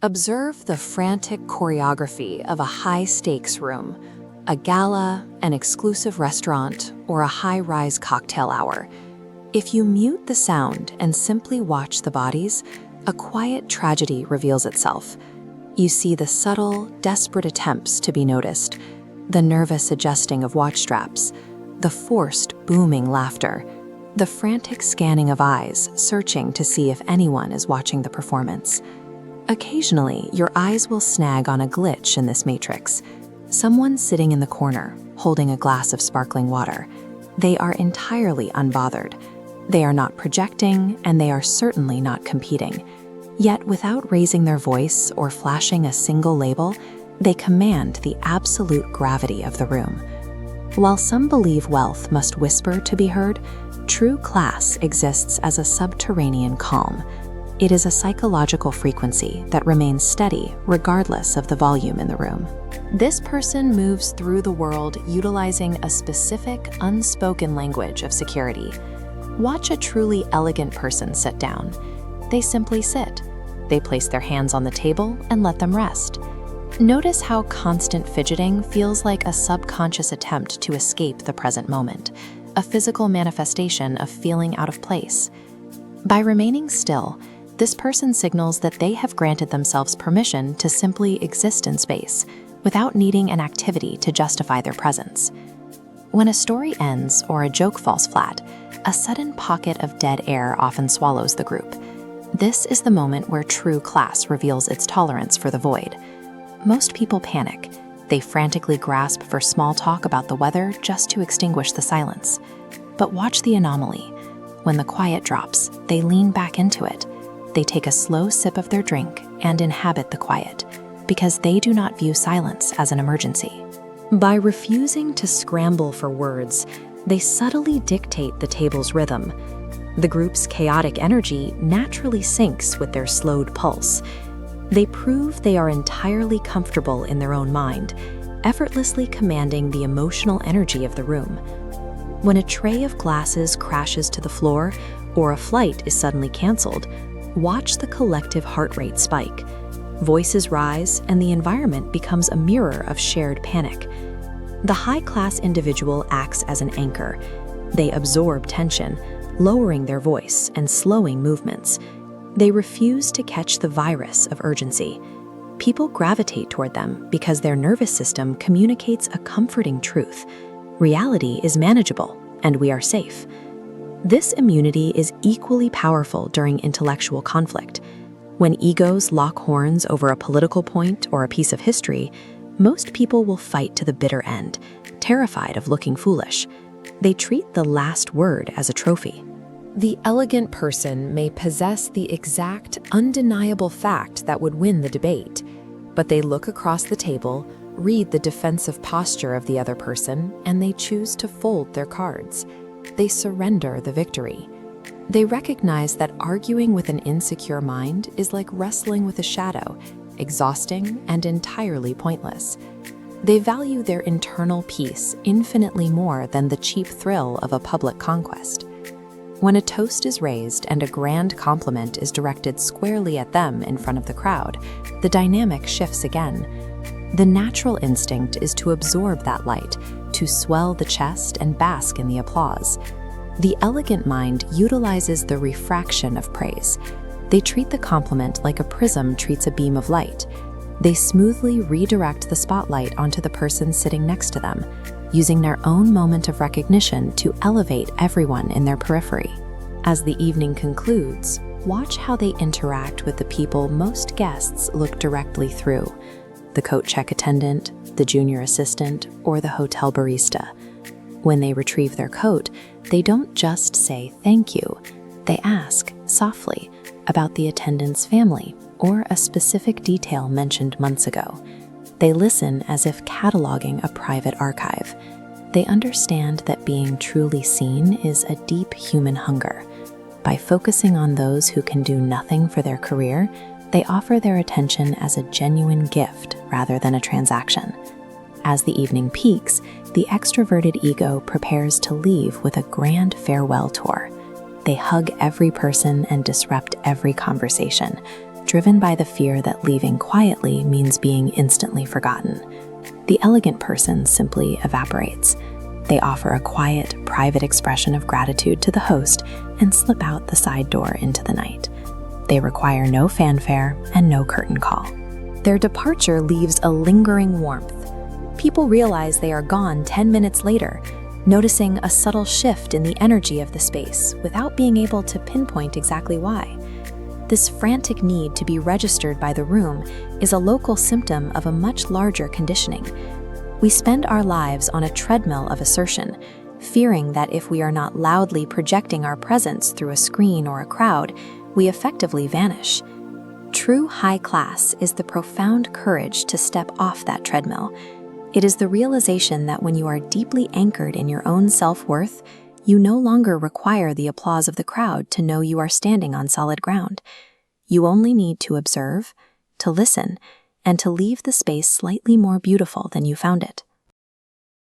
Observe the frantic choreography of a high-stakes room, a gala, an exclusive restaurant, or a high-rise cocktail hour. If you mute the sound and simply watch the bodies, a quiet tragedy reveals itself. You see the subtle, desperate attempts to be noticed, the nervous adjusting of watch straps, the forced, booming laughter, the frantic scanning of eyes searching to see if anyone is watching the performance. Occasionally, your eyes will snag on a glitch in this matrix. Someone sitting in the corner, holding a glass of sparkling water. They are entirely unbothered. They are not projecting, and they are certainly not competing. Yet, without raising their voice or flashing a single label, they command the absolute gravity of the room. While some believe wealth must whisper to be heard, true class exists as a subterranean calm. It is a psychological frequency that remains steady regardless of the volume in the room. This person moves through the world utilizing a specific, unspoken language of security. Watch a truly elegant person sit down. They simply sit. They place their hands on the table and let them rest. Notice how constant fidgeting feels like a subconscious attempt to escape the present moment, a physical manifestation of feeling out of place. By remaining still, this person signals that they have granted themselves permission to simply exist in space, without needing an activity to justify their presence. When a story ends or a joke falls flat, a sudden pocket of dead air often swallows the group. This is the moment where true class reveals its tolerance for the void. Most people panic. They frantically grasp for small talk about the weather just to extinguish the silence. But watch the anomaly. When the quiet drops, they lean back into it. They take a slow sip of their drink and inhabit the quiet, because they do not view silence as an emergency. By refusing to scramble for words, they subtly dictate the table's rhythm. The group's chaotic energy naturally syncs with their slowed pulse. They prove they are entirely comfortable in their own mind, effortlessly commanding the emotional energy of the room. When a tray of glasses crashes to the floor or a flight is suddenly canceled, watch the collective heart rate spike. Voices rise, and the environment becomes a mirror of shared panic. The high-class individual acts as an anchor. They absorb tension, lowering their voice and slowing movements. They refuse to catch the virus of urgency. People gravitate toward them because their nervous system communicates a comforting truth. Reality is manageable, and we are safe. This immunity is equally powerful during intellectual conflict. When egos lock horns over a political point or a piece of history, most people will fight to the bitter end, terrified of looking foolish. They treat the last word as a trophy. The elegant person may possess the exact, undeniable fact that would win the debate, but they look across the table, read the defensive posture of the other person, and they choose to fold their cards. They surrender the victory. They recognize that arguing with an insecure mind is like wrestling with a shadow, exhausting and entirely pointless. They value their internal peace infinitely more than the cheap thrill of a public conquest. When a toast is raised and a grand compliment is directed squarely at them in front of the crowd, the dynamic shifts again. The natural instinct is to absorb that light, to swell the chest and bask in the applause. The elegant mind utilizes the refraction of praise. They treat the compliment like a prism treats a beam of light. They smoothly redirect the spotlight onto the person sitting next to them, using their own moment of recognition to elevate everyone in their periphery. As the evening concludes, watch how they interact with the people most guests look directly through: the coat check attendant, the junior assistant, or the hotel barista. When they retrieve their coat, they don't just say thank you. They ask, softly, about the attendant's family or a specific detail mentioned months ago. They listen as if cataloging a private archive. They understand that being truly seen is a deep human hunger. By focusing on those who can do nothing for their career, they offer their attention as a genuine gift rather than a transaction. As the evening peaks, the extroverted ego prepares to leave with a grand farewell tour. They hug every person and disrupt every conversation, driven by the fear that leaving quietly means being instantly forgotten. The elegant person simply evaporates. They offer a quiet, private expression of gratitude to the host and slip out the side door into the night. They require no fanfare and no curtain call. Their departure leaves a lingering warmth. People realize they are gone 10 minutes later, noticing a subtle shift in the energy of the space without being able to pinpoint exactly why. This frantic need to be registered by the room is a local symptom of a much larger conditioning. We spend our lives on a treadmill of assertion, fearing that if we are not loudly projecting our presence through a screen or a crowd, we effectively vanish. True high class is the profound courage to step off that treadmill. It is the realization that when you are deeply anchored in your own self-worth, you no longer require the applause of the crowd to know you are standing on solid ground. You only need to observe, to listen, and to leave the space slightly more beautiful than you found it.